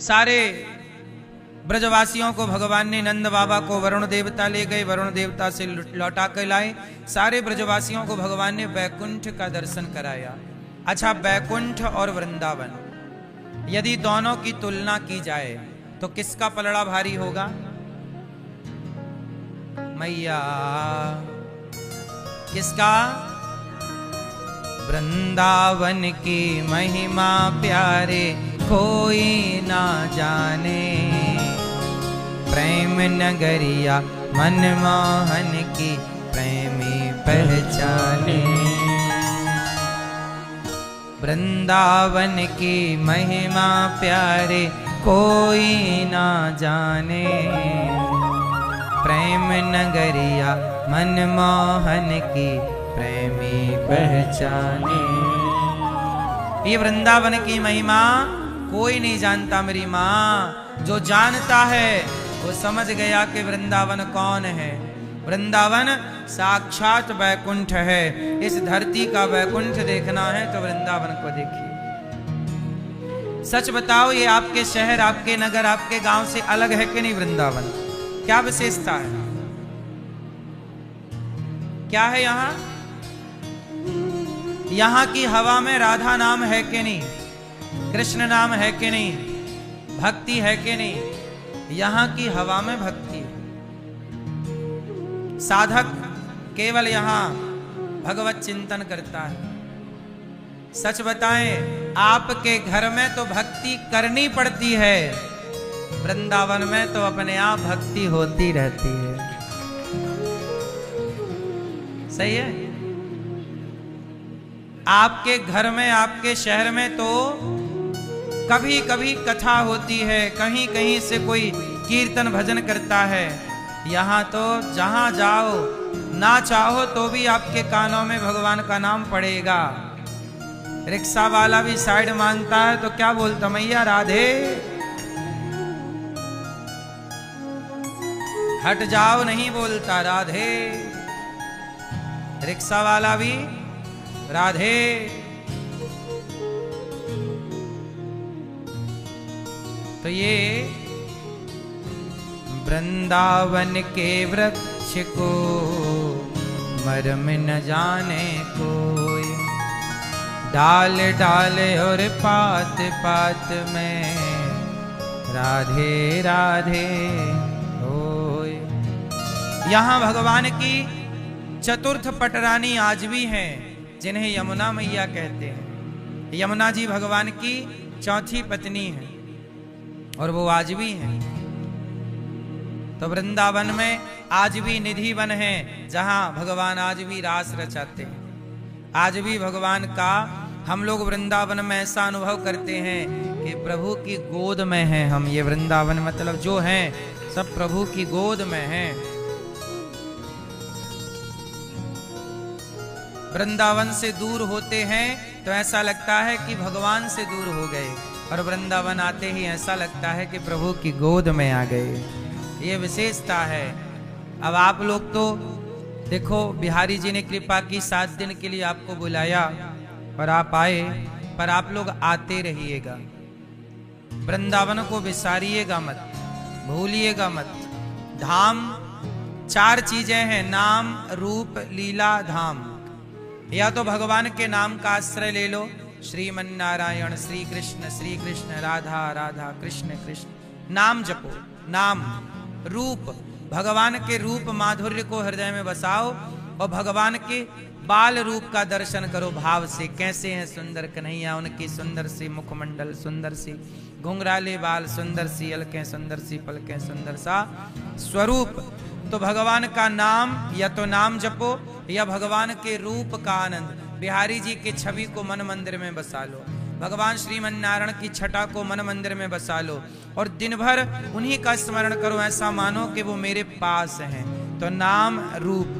सारे ब्रजवासियों को भगवान ने, नंद बाबा को वरुण देवता ले गए, वरुण देवता से लौटा कर लाए। सारे ब्रजवासियों को भगवान ने बैकुंठ का दर्शन कराया। अच्छा, बैकुंठ और वृंदावन यदि दोनों की तुलना की जाए तो किसका पलड़ा भारी होगा? मैया, किसका? वृंदावन की महिमा प्यारे कोई ना जाने, प्रेम नगरिया मनमोहन की प्रेमी पहचाने। वृंदावन की महिमा प्यारे कोई ना जाने, प्रेम नगरिया मनमोहन की प्रेमी पहचाने। ये वृंदावन की महिमा कोई नहीं जानता मेरी माँ। जो जानता है वो समझ गया कि वृंदावन कौन है। वृंदावन साक्षात वैकुंठ है। इस धरती का वैकुंठ देखना है तो वृंदावन को देखिए। सच बताओ, ये आपके शहर, आपके नगर, आपके गांव से अलग है कि नहीं? वृंदावन क्या विशेषता है? क्या है यहाँ? यहाँ की हवा में राधा नाम है कि नहीं? कृष्ण नाम है कि नहीं? भक्ति है कि नहीं? यहाँ की हवा में भक्ति है। साधक केवल यहाँ भगवत चिंतन करता है। सच बताएं, आपके घर में तो भक्ति करनी पड़ती है, वृंदावन में तो अपने आप भक्ति होती रहती है। सही है? आपके घर में, आपके शहर में तो कभी कभी कथा होती है, कहीं कहीं से कोई कीर्तन भजन करता है। यहाँ तो जहां जाओ, ना चाहो तो भी आपके कानों में भगवान का नाम पड़ेगा। रिक्शा वाला भी साइड मांगता है तो क्या बोलता? मैया राधे। हट जाओ नहीं बोलता, राधे। रिक्शा वाला भी राधे। तो ये वृंदावन के वृक्ष को मर्म न जाने कोई, डाल डाल और पात पात में राधे राधे होय। यहाँ भगवान की चतुर्थ पटरानी आज भी हैं, जिन्हें यमुना मैया कहते हैं। यमुना जी भगवान की चौथी पत्नी है और वो आज भी हैं। तो वृंदावन में आज भी निधि वन है, जहां भगवान आज भी रास रचाते हैं। आज भी भगवान का हम लोग वृंदावन में ऐसा अनुभव करते हैं कि प्रभु की गोद में हैं हम। ये वृंदावन मतलब जो हैं सब प्रभु की गोद में हैं। वृंदावन से दूर होते हैं तो ऐसा लगता है कि भगवान से दूर हो गए, और वृंदावन आते ही ऐसा लगता है कि प्रभु की गोद में आ गए। ये विशेषता है। अब आप लोग तो देखो, बिहारी जी ने कृपा की 7 दिन के लिए आपको बुलाया और आप आए, पर आप लोग आते रहिएगा। वृंदावन को विसारिएगा मत, भूलिएगा मत। धाम 4 चीजें हैं, नाम, रूप, लीला, धाम। या तो भगवान के नाम का आश्रय ले लो, श्रीमन नारायण श्री कृष्ण राधा राधा कृष्ण कृष्ण। नाम जपो, नाम। रूप, भगवान के रूप माधुर्य को हृदय में बसाओ और भगवान के बाल रूप का दर्शन करो भाव से। कैसे हैं सुंदर कन्हैया, उनकी सुंदर सी मुखमंडल, सुंदर सी घुंघराले बाल, सुंदर सी अलकें, सुंदर सी पलकें, सुंदर सा स्वरूप। तो भगवान का नाम, या तो नाम जपो या भगवान के रूप का आनंद। बिहारी जी की छवि को मन मंदिर में बसा लो, भगवान श्रीमन नारायण की छटा को मन मंदिर में बसा लो और दिन भर उन्हीं का स्मरण करो। ऐसा मानो कि वो मेरे पास हैं। तो नाम, रूप,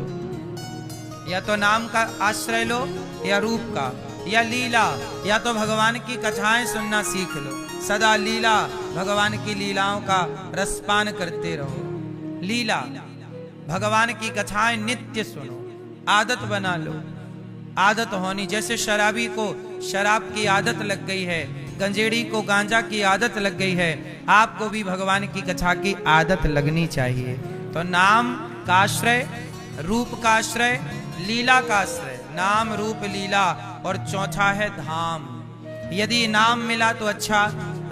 या तो नाम का आश्रय लो या रूप का, या लीला, या तो भगवान की कथाएं सुनना सीख लो। सदा लीला, भगवान की लीलाओं का रसपान करते रहो। लीला, भगवान की कथाएं नित्य सुनो, आदत बना लो। आदत होनी, जैसे शराबी को शराब की आदत लग गई है, गंजेड़ी को गांजा की आदत लग गई है, आपको भी भगवान की कथा की आदत लगनी चाहिए। तो नाम का आश्रय, रूप का आश्रय, लीला का आश्रय, नाम रूप लीला, और चौथा है धाम। यदि नाम मिला तो अच्छा,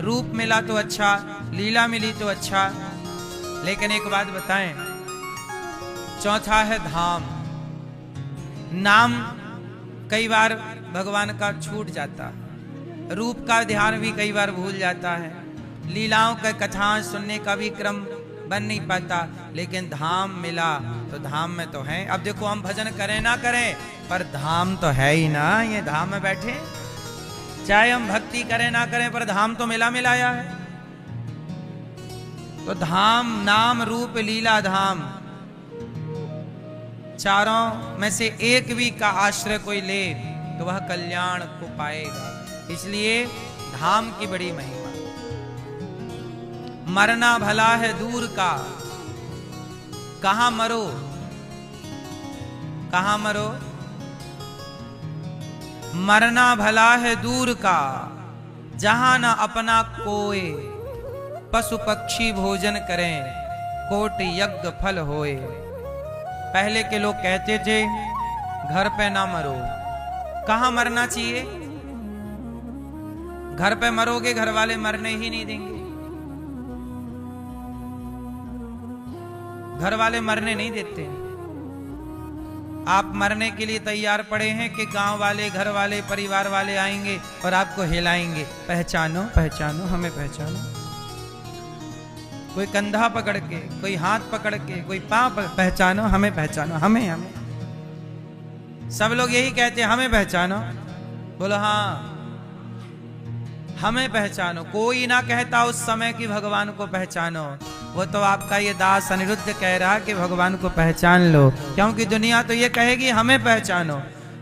रूप मिला तो अच्छा, लीला मिली तो अच्छा, लेकिन एक बात बताएं, चौथा है धाम। नाम कई बार भगवान का छूट जाता है, रूप का ध्यान भी कई बार भूल जाता है, लीलाओं का कथाएं सुनने का भी क्रम बन नहीं पाता, लेकिन धाम मिला तो धाम में तो है। अब देखो हम भजन करें ना करें, पर धाम तो है ही ना, ये धाम में बैठे, चाहे हम भक्ति करें ना करें, पर धाम तो मिला मिलाया है। तो धाम, नाम रूप लीला धाम, चारों में से एक भी का आश्रय कोई ले तो वह कल्याण को पाएगा। इसलिए धाम की बड़ी महिमा। मरना भला है दूर का, कहां मरो, कहां मरो, मरना भला है दूर का, जहां न अपना कोय, पशु पक्षी भोजन करें, कोट यज्ञ फल होए। पहले के लोग कहते थे घर पे ना मरो, कहां मरना चाहिए, घर पे मरोगे घर वाले मरने ही नहीं देंगे, घर वाले मरने नहीं देते। आप मरने के लिए तैयार पड़े हैं कि गांव वाले, घर वाले, परिवार वाले आएंगे और आपको हिलाएंगे, पहचानो पहचानो हमें पहचानो। कोई कंधा पकड़ के, कोई हाथ पकड़ के, कोई पांव पहचानो हमें पहचानो, हमें हमें सब लोग यही कहते हैं हमें पहचानो। बोलो हाँ हमें पहचानो। कोई ना कहता उस समय की भगवान को पहचानो, वो तो आपका ये दास अनिरुद्ध कह रहा कि भगवान को पहचान लो, क्योंकि दुनिया तो ये कहेगी हमें पहचानो,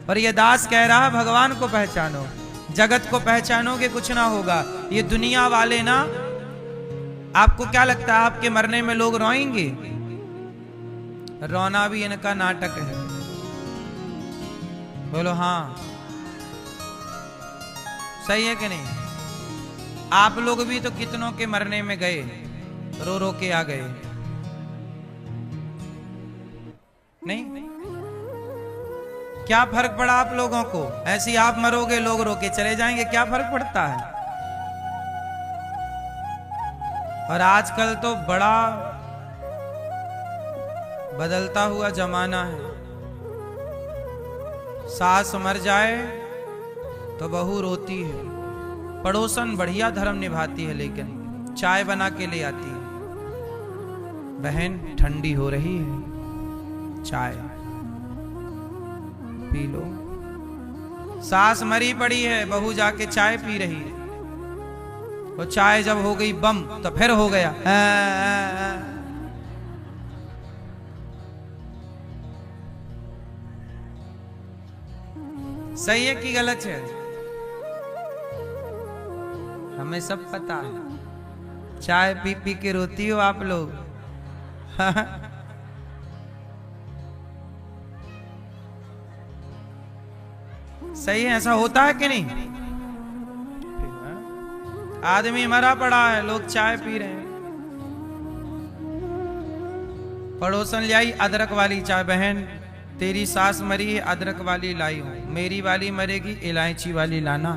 और ये दास कह रहा भगवान को पहचानो। जगत को पहचानोगे कुछ ना होगा, ये दुनिया वाले ना, आपको क्या लगता है आपके मरने में लोग रोएंगे? रोना भी इनका नाटक है। बोलो हाँ सही है कि नहीं? आप लोग भी तो कितनों के मरने में गए, रो रो के आ गए, नहीं? क्या फर्क पड़ा आप लोगों को? ऐसे आप मरोगे, लोग रो के चले जाएंगे, क्या फर्क पड़ता है? और आजकल तो बड़ा बदलता हुआ जमाना है। सास मर जाए तो बहू रोती है, पड़ोसन बढ़िया धर्म निभाती है, लेकिन चाय बना के ले आती है, बहन ठंडी हो रही है, चाय पी लो। सास मरी पड़ी है, बहू जाके चाय पी रही है, वो चाय जब हो गई बम तो फिर हो गया सही है कि गलत है? हमें सब पता है। चाय पी पी के रोती हो आप लोग सही है, ऐसा होता है कि नहीं? आदमी मरा पड़ा है, लोग चाय पी रहे हैं, पड़ोसन ले आई अदरक वाली चाय, बहन तेरी सास मरी है अदरक वाली लाई हूं, मेरी वाली मरेगी इलायची वाली लाना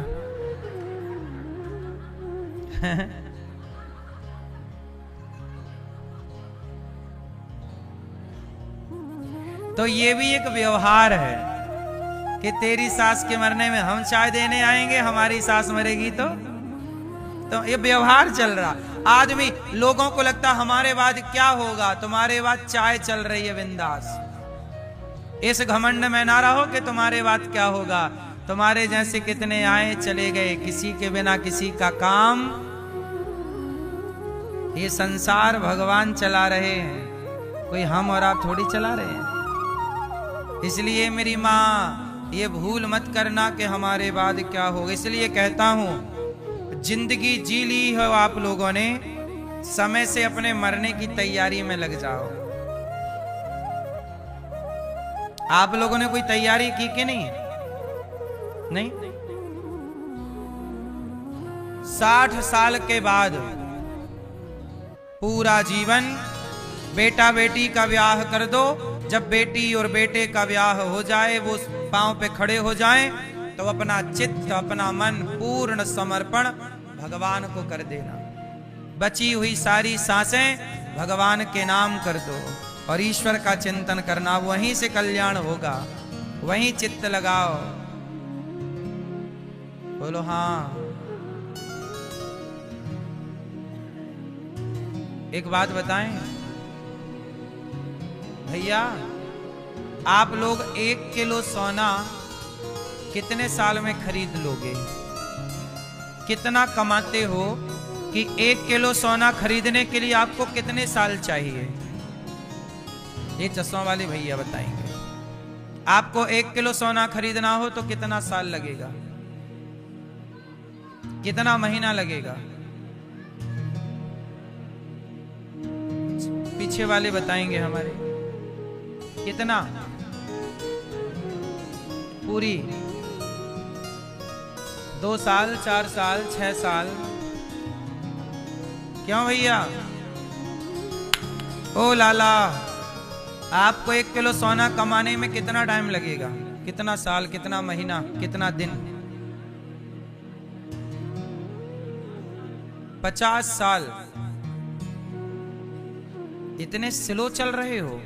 तो ये भी एक व्यवहार है कि तेरी सास के मरने में हम चाय देने आएंगे, हमारी सास मरेगी तो ये व्यवहार चल रहा। आदमी, लोगों को लगता हमारे बाद क्या होगा, तुम्हारे बाद चाय चल रही है बिंदास। इस घमंड में ना रहो कि तुम्हारे बाद क्या होगा। तुम्हारे जैसे कितने आए चले गए, किसी के बिना किसी का काम। ये संसार भगवान चला रहे हैं, कोई हम और आप थोड़ी चला रहे हैं। इसलिए मेरी माँ ये भूल मत करना कि हमारे बाद क्या होगा। इसलिए कहता हूं, जिंदगी जी ली हो आप लोगों ने, समय से अपने मरने की तैयारी में लग जाओ। आप लोगों ने कोई तैयारी की कि नहीं? नहीं? 60 साल के बाद पूरा जीवन बेटा बेटी का ब्याह कर दो। जब बेटी और बेटे का ब्याह हो जाए, वो पांव पे खड़े हो जाएं, तो अपना चित्त अपना मन पूर्ण समर्पण भगवान को कर देना। बची हुई सारी सांसें भगवान के नाम कर दो और ईश्वर का चिंतन करना। वहीं से कल्याण होगा, वहीं चित्त लगाओ। बोलो हाँ। एक बात बताएं भैया, आप लोग 1 किलो सोना कितने साल में खरीद लोगे? कितना कमाते हो कि 1 किलो सोना खरीदने के लिए आपको कितने साल चाहिए? ये चश्मा वाले भैया बताएंगे। आपको 1 किलो सोना खरीदना हो तो कितना साल लगेगा? कितना महीना लगेगा? पीछे वाले बताएंगे हमारे। कितना? पूरी 2 साल, 4 साल, 6 साल? क्यों भैया? ओ लाला, आपको 1 किलो सोना कमाने में कितना टाइम लगेगा? कितना साल, कितना महीना, कितना दिन? 50 साल। इतने स्लो चल रहे हो?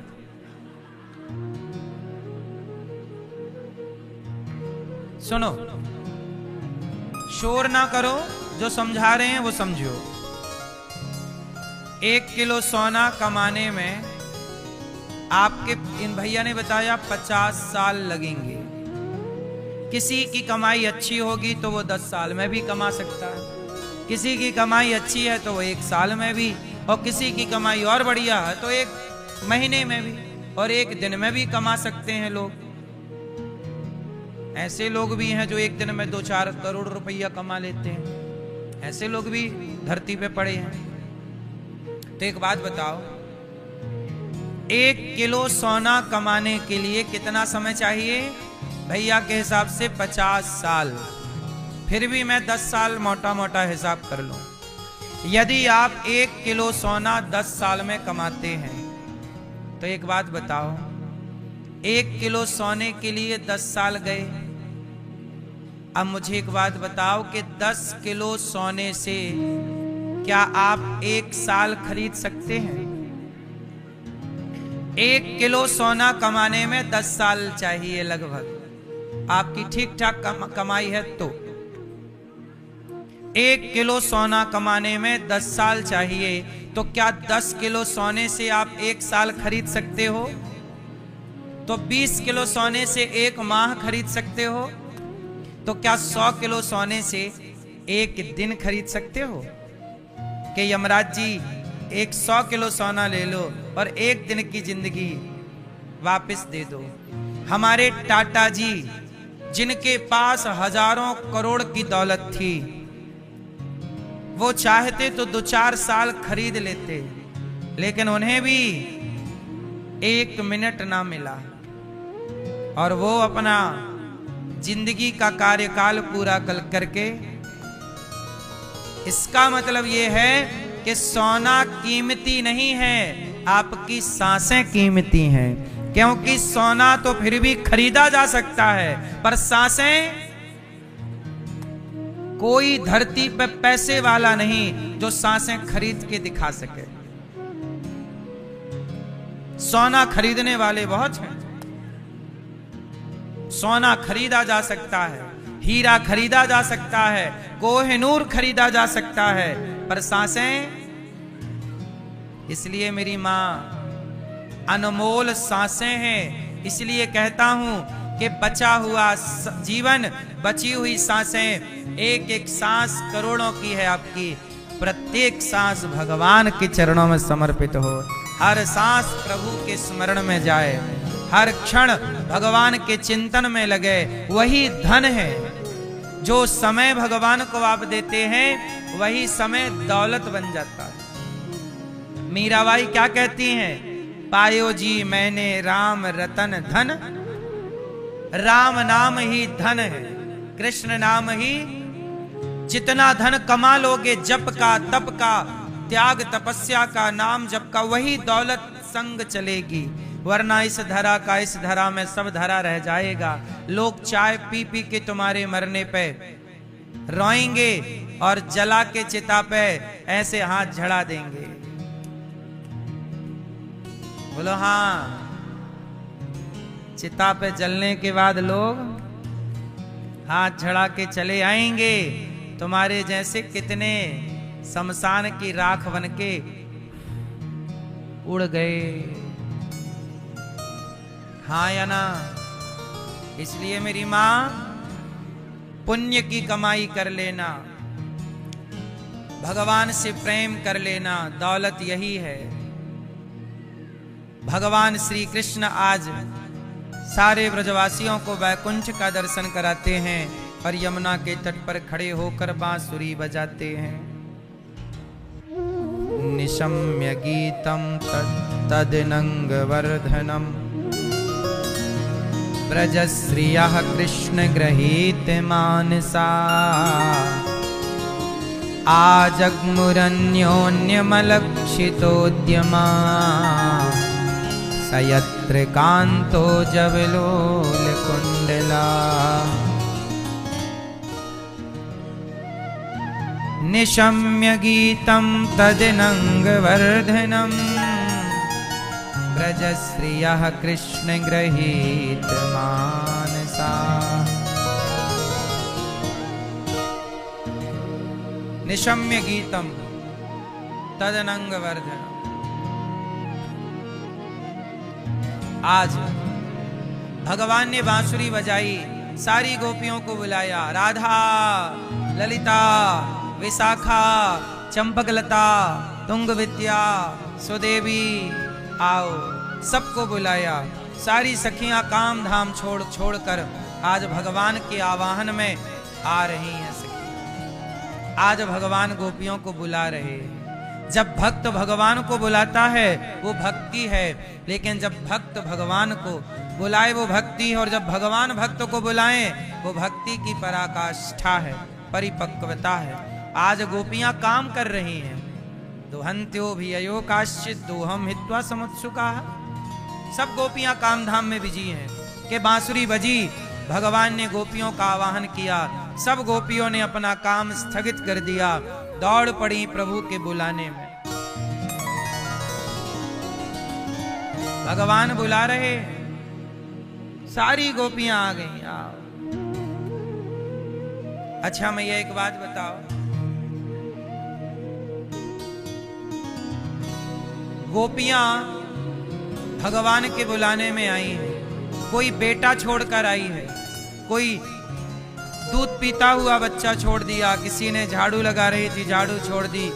सुनो, शोर ना करो, जो समझा रहे हैं वो समझो। 1 किलो सोना कमाने में आपके इन भैया ने बताया 50 साल लगेंगे। किसी की कमाई अच्छी होगी तो वो 10 साल में भी कमा सकता है, किसी की कमाई अच्छी है तो वो 1 साल में भी, और किसी की कमाई और बढ़िया है तो 1 महीने में भी और 1 दिन में भी कमा सकते हैं लोग। ऐसे लोग भी हैं जो 1 दिन में 2-4 करोड़ रुपया कमा लेते हैं। ऐसे लोग भी धरती पे पड़े हैं। तो एक बात बताओ, 1 किलो सोना कमाने के लिए कितना समय चाहिए? भैया के हिसाब से 50 साल। फिर भी मैं 10 साल मोटा मोटा हिसाब कर लूं। यदि आप 1 किलो सोना 10 साल में कमाते हैं तो एक बात बताओ, 1 किलो सोने के लिए 10 साल गए। अब मुझे एक बात बताओ कि 10 किलो सोने से क्या आप 1 साल खरीद सकते हैं? 1 किलो सोना कमाने में 10 साल चाहिए लगभग। आपकी ठीक ठाक कमाई है तो 1 किलो सोना कमाने में 10 साल चाहिए। तो क्या 10 किलो सोने से आप 1 साल खरीद सकते हो? तो 20 किलो सोने से 1 माह खरीद सकते हो? तो क्या 100 किलो सोने से 1 दिन खरीद सकते हो? कि यमराज जी 100 किलो सोना ले लो और 1 दिन की जिंदगी वापस दे दो। हमारे टाटा जी, जिनके पास हजारों करोड़ की दौलत थी, वो चाहते तो 2-4 साल खरीद लेते, लेकिन उन्हें भी 1 मिनट ना मिला और वो अपना जिंदगी का कार्यकाल पूरा करके। इसका मतलब ये है कि सोना कीमती नहीं है, आपकी सांसें कीमती हैं। क्योंकि सोना तो फिर भी खरीदा जा सकता है, पर सांसें कोई धरती पे पैसे वाला नहीं जो सांसें खरीद के दिखा सके। सोना खरीदने वाले बहुत हैं। सोना खरीदा जा सकता है, हीरा खरीदा जा सकता है, कोहिनूर खरीदा जा सकता है, पर सांसें, इसलिए मेरी मां अनमोल सांसें हैं। इसलिए कहता हूं कि बचा हुआ जीवन, बची हुई सांसें, एक एक सांस करोड़ों की है आपकी। प्रत्येक सांस भगवान के चरणों में समर्पित हो, हर सांस प्रभु के स्मरण में जाए, हर क्षण भगवान के चिंतन में लगे। वही धन है। जो समय भगवान को आप देते हैं वही समय दौलत बन जाता है। मीराबाई क्या कहती हैं? पायो जी मैंने राम रतन धन, राम नाम ही धन है, कृष्ण नाम ही जितना धन कमा लोगे जप का, तप का, त्याग तपस्या का, नाम जप का, वही दौलत संग चलेगी, वरना इस धरा का, इस धरा में सब धरा रह जाएगा। लोग चाय पी पी के तुम्हारे मरने पे रोएंगे और जला के चिता पे ऐसे हाथ झड़ा देंगे। बोलो हाँ, चिता पे जलने के बाद लोग हाथ झड़ा के चले आएंगे। तुम्हारे जैसे कितने शमशान की राख बनके उड़ गए, हाँ या ना? इसलिए मेरी मां, पुण्य की कमाई कर लेना, भगवान से प्रेम कर लेना, दौलत यही है। भगवान श्री कृष्ण आज सारे ब्रजवासियों को वैकुंठ का दर्शन कराते हैं और यमुना के तट पर खड़े होकर बांसुरी बजाते हैं। निशम्य गीतम तदनंग वर्धनम ब्रजश्रियः कृष्ण गृहीत मानसा आजग्मुरन्योन्यमलक्षितोद्यमा सयत्र कांतो जवलोल कुंडला। निशम्य गीतम तदनंगवर्धनम ब्रजश्रियः कृष्ण गृहीत मानसा। निशम्य गीतम तदनंगवर्धनम। आज भगवान ने बांसुरी बजाई, सारी गोपियों को बुलाया, राधा, ललिता, विशाखा, चंपकलता, तुंगविद्या, सुदेवी, आओ, सबको बुलाया। सारी सखियां काम धाम छोड़ छोड़ कर आज भगवान के आवाहन में आ रही हैं। सखी आज भगवान गोपियों को बुला रहे हैं। जब भक्त भगवान को बुलाता है वो भक्ति है, लेकिन जब भक्त भगवान को बुलाए वो भक्ति है, और जब भगवान भक्त को बुलाए वो भक्ति की पराकाष्ठा है, परिपक्वता है। आज गोपियां काम कर रही हैं। दुहंत्यो भी अयो काश्चित दोहम हित्वा समुत्सुका। सब गोपियां काम धाम में बिजी हैं कि बांसुरी बजी, भगवान ने गोपियों का आवाहन किया, सब गोपियों ने अपना काम स्थगित कर दिया, दौड़ पड़ी प्रभु के बुलाने में। भगवान बुला रहे, सारी गोपियां आ गई। आओ। अच्छा मैं ये एक बात बताओ, गोपियां भगवान के बुलाने में आई हैं। कोई बेटा छोड़कर आई है, कोई दूध पीता हुआ बच्चा छोड़ दिया, किसी ने झाड़ू लगा रही थी झाड़ू छोड़ दी,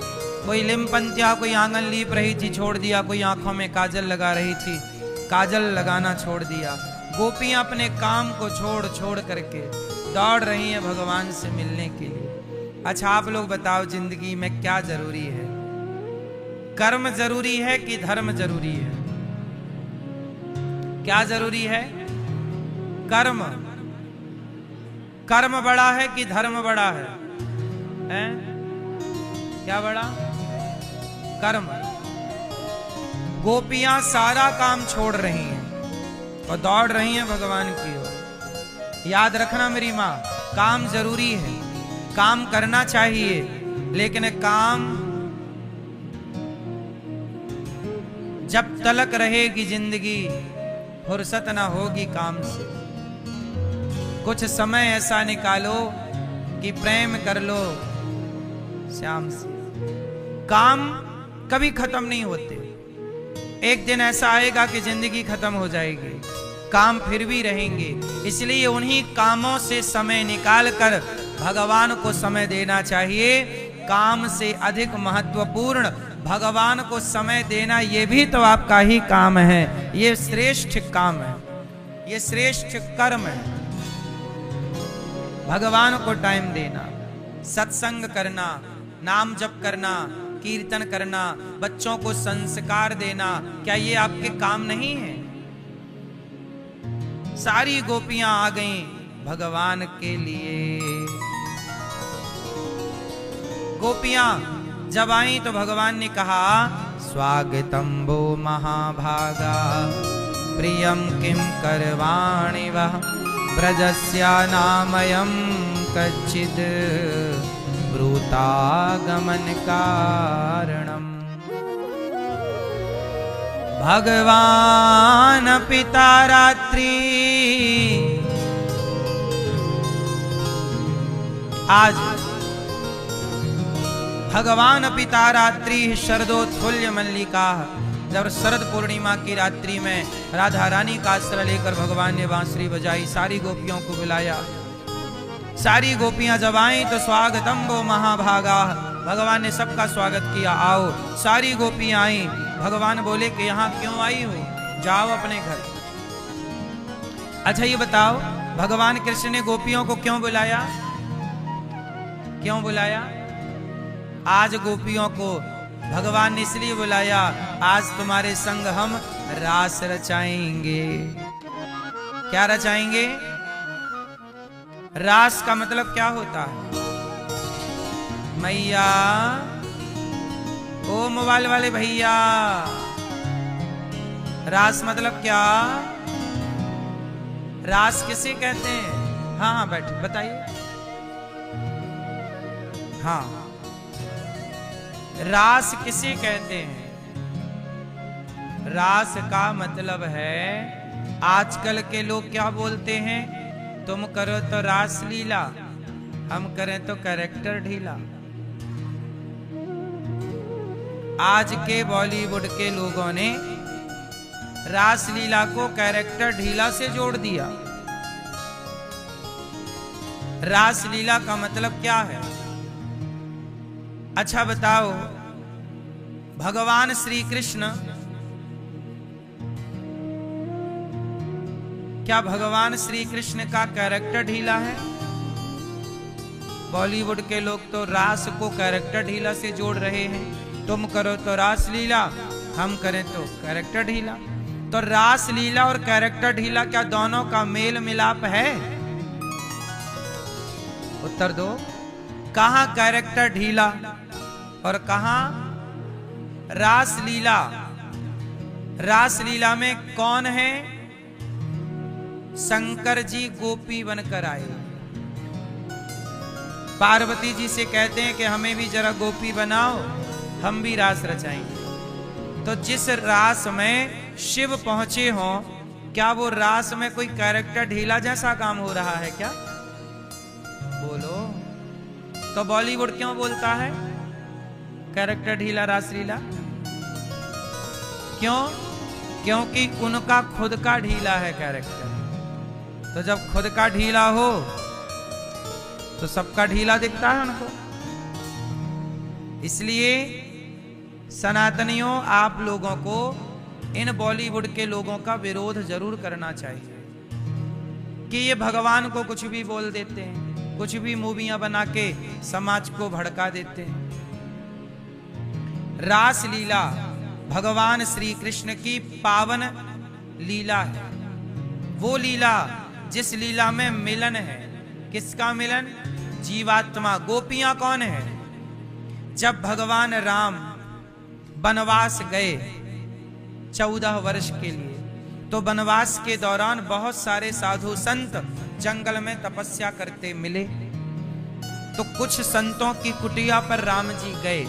कोई लिमपंतिया, कोई आंगन लीप रही थी छोड़ दिया, कोई आंखों में काजल लगा रही थी काजल लगाना छोड़ दिया। गोपियां अपने काम को छोड़ छोड़ करके दौड़ रही हैं भगवान से मिलने के लिए। अच्छा आप लोग बताओ, जिंदगी में क्या जरूरी है? कर्म जरूरी है कि धर्म जरूरी है? क्या जरूरी है? कर्म। कर्म बड़ा है कि धर्म बड़ा है? हैं? क्या बड़ा? कर्म। गोपियां सारा काम छोड़ रही हैं और दौड़ रही हैं भगवान की ओर। याद रखना मेरी मां, काम जरूरी है, काम करना चाहिए, लेकिन काम जब तलक रहेगी जिंदगी, फुर्सत ना होगी काम से। कुछ समय ऐसा निकालो कि प्रेम कर लो श्याम से। काम कभी खत्म नहीं होते, एक दिन ऐसा आएगा कि जिंदगी खत्म हो जाएगी, काम फिर भी रहेंगे। इसलिए उन्हीं कामों से समय निकाल कर भगवान को समय देना चाहिए। काम से अधिक महत्वपूर्ण भगवान को समय देना, ये भी तो आपका ही काम है। ये श्रेष्ठ काम है, ये श्रेष्ठ कर्म है। भगवान को टाइम देना, सत्संग करना, नाम जप करना, कीर्तन करना, बच्चों को संस्कार देना, क्या ये आपके काम नहीं है? सारी गोपियां आ गईं भगवान के लिए। गोपियां जब आई तो भगवान ने कहा स्वागतम वो महाभागा प्रियम किम करवाणि वह ब्रजस्या नामयम कच्चिद ब्रूतागमन कारणम। भगवान पिता रात्रि आज भगवान पिता रात्रि शरदोत्फुल्य मल्लिका। जब शरद पूर्णिमा की रात्रि में राधा रानी का आश्रय लेकर भगवान ने बांसुरी बजाई, सारी गोपियों को बुलाया। सारी गोपियां जब आई तो स्वागतम वो महाभागा, भगवान ने सबका स्वागत किया। आओ, सारी गोपियां आई। भगवान बोले कि यहाँ क्यों आई हो, जाओ अपने घर। अच्छा ये बताओ, भगवान कृष्ण ने गोपियों को क्यों बुलाया? क्यों बुलाया? आज गोपियों को भगवान ने इसलिए बुलाया, आज तुम्हारे संग हम रास रचाएंगे। क्या रचाएंगे? रास का मतलब क्या होता है? मैया, ओ मोबाइल वाले भैया, रास मतलब क्या? रास किसे कहते हैं? हाँ हाँ बैठे, बताइए। हाँ, रास किसे कहते हैं? रास का मतलब है, आजकल के लोग क्या बोलते हैं? तुम करो तो रास लीला, हम करें तो कैरेक्टर ढीला। आज के बॉलीवुड के लोगों ने रास लीला को कैरेक्टर ढीला से जोड़ दिया। रास लीला का मतलब क्या है? अच्छा बताओ, भगवान श्री कृष्ण, क्या भगवान श्री कृष्ण का कैरेक्टर ढीला है? बॉलीवुड के लोग तो रास को कैरेक्टर ढीला से जोड़ रहे हैं। तुम करो तो रास लीला, हम करें तो कैरेक्टर ढीला। तो रास लीला और कैरेक्टर ढीला क्या दोनों का मेल मिलाप है? उत्तर दो। कहां कैरेक्टर ढीला और कहां रास लीला? रास लीला में कौन है? शंकर जी गोपी बनकर आए। पार्वती जी से कहते हैं कि हमें भी जरा गोपी बनाओ, हम भी रास रचाएंगे। तो जिस रास में शिव पहुंचे हों, क्या वो रास में कोई कैरेक्टर ढीला जैसा काम हो रहा है क्या? बोलो। तो बॉलीवुड क्यों बोलता है कैरेक्टर ढीला, रास लीला? क्यों? क्योंकि उनका खुद का ढीला है कैरेक्टर। तो जब खुद का ढीला हो तो सबका ढीला दिखता है उनको। इसलिए सनातनियों, आप लोगों को इन बॉलीवुड के लोगों का विरोध जरूर करना चाहिए कि ये भगवान को कुछ भी बोल देते हैं, कुछ भी मूवियां बना के समाज को भड़का देते हैं। रास लीला भगवान श्री कृष्ण की पावन लीला है। वो लीला जिस लीला में मिलन है। किसका मिलन? जीवात्मा। गोपियां कौन है? जब भगवान राम वनवास गए 14 वर्ष के लिए, तो वनवास के दौरान बहुत सारे साधु संत जंगल में तपस्या करते मिले। तो कुछ संतों की कुटिया पर राम जी गए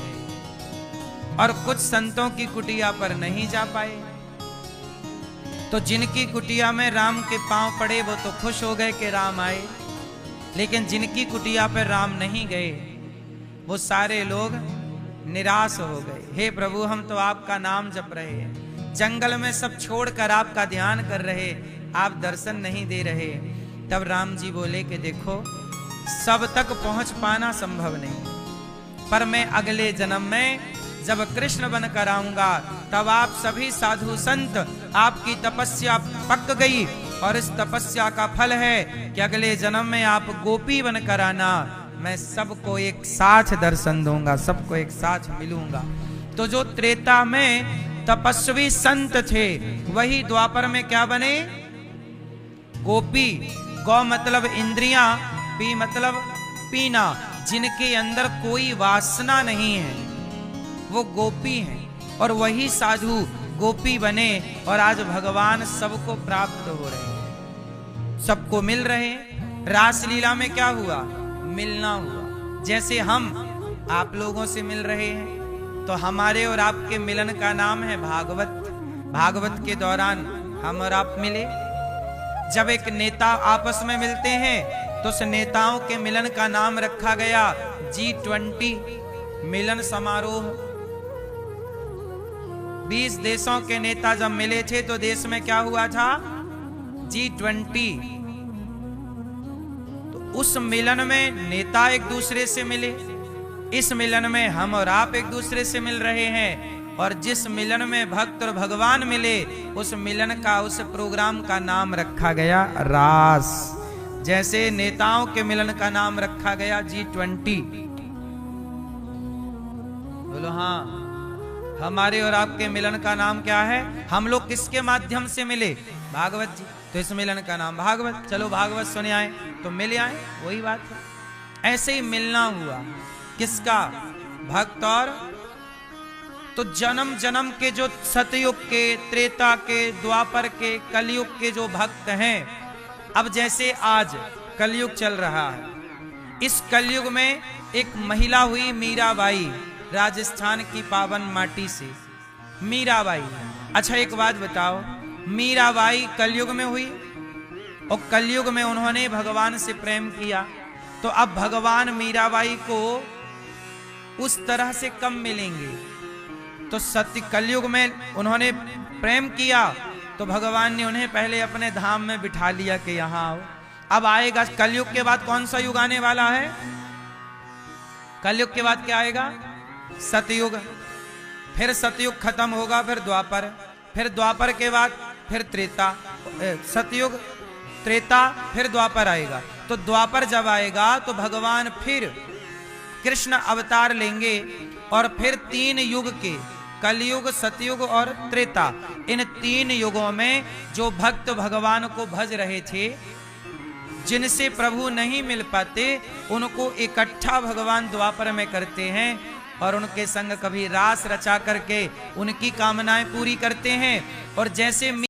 और कुछ संतों की कुटिया पर नहीं जा पाए। तो जिनकी कुटिया में राम के पांव पड़े वो तो खुश हो गए कि राम आए, लेकिन जिनकी कुटिया पर राम नहीं गए वो सारे लोग निराश हो गए। हे प्रभु, हम तो आपका नाम जप रहे हैं, जंगल में सब छोड़कर आपका ध्यान कर रहे, आप दर्शन नहीं दे रहे। तब राम जी बोले कि देखो, सब तक पहुंच पाना संभव नहीं, पर मैं अगले जन्म में जब कृष्ण बनकर आऊंगा तब आप सभी साधु संत, आपकी तपस्या पक गई और इस तपस्या का फल है कि अगले जन्म में आप गोपी बनकर आना। मैं सबको एक साथ दर्शन दूंगा, सबको एक साथ मिलूंगा। तो जो त्रेता में तपस्वी संत थे वही द्वापर में क्या बने? गोपी। गौ मतलब इंद्रियां, पी मतलब पीना। जिनके अंदर कोई वासना नहीं है, वो गोपी हैं, और वही साधु गोपी बने और आज भगवान सबको प्राप्त हो रहे हैं, सबको मिल रहे हैं। रासलीला में क्या हुआ? मिलना हुआ। जैसे हम आप लोगों से मिल रहे हैं, तो हमारे और आपके मिलन का नाम है भागवत। भागवत के दौरान हम और आप मिले। जब एक नेता आपस में मिलते हैं तो उस नेताओं के मिलन का नाम रखा गया G20 मिलन समारोह। 20 देशों के नेता जब मिले थे तो देश में क्या हुआ था? G20। तो उस मिलन में नेता एक दूसरे से मिले, इस मिलन में हम और आप एक दूसरे से मिल रहे हैं, और जिस मिलन में भक्त और भगवान मिले उस मिलन का, उस प्रोग्राम का नाम रखा गया रास। जैसे नेताओं के मिलन का नाम रखा गया G20। बोलो हाँ। हमारे और आपके मिलन का नाम क्या है? हम लोग किसके माध्यम से मिले? भागवत जी। तो इस मिलन का नाम भागवत। चलो भागवत सुने आए तो मिल आए, वही बात है। ऐसे ही मिलना हुआ किसका? भक्त और। तो जन्म जन्म के जो सतयुग के, त्रेता के, द्वापर के, कलयुग के जो भक्त हैं, अब जैसे आज कलयुग चल रहा है, इस कलयुग में एक महिला हुई मीराबाई, राजस्थान की पावन माटी से मीराबाई। अच्छा एक बात बताओ, मीराबाई कलयुग में हुई और कलयुग में उन्होंने भगवान से प्रेम किया, तो अब भगवान मीराबाई को उस तरह से कम मिलेंगे। तो सत्य कलयुग में उन्होंने प्रेम किया तो भगवान ने उन्हें पहले अपने धाम में बिठा लिया कि यहां आओ। अब आएगा कलयुग के बाद कौन सा युग आने वाला है? कलयुग के बाद क्या आएगा? सतयुग। फिर सतयुग खत्म होगा, फिर द्वापर, फिर द्वापर के बाद फिर त्रेता, सतयुग, त्रेता, फिर द्वापर आएगा। तो द्वापर जब आएगा तो भगवान फिर कृष्ण अवतार लेंगे और फिर 3 युग के, कलयुग, सतयुग और त्रेता, इन 3 युगों में जो भक्त भगवान को भज रहे थे, जिनसे प्रभु नहीं मिल पाते, उनको इकट्ठा भगवान द्वापर में करते हैं और उनके संग कभी रास रचा करके उनकी कामनाएं पूरी करते हैं। और जैसे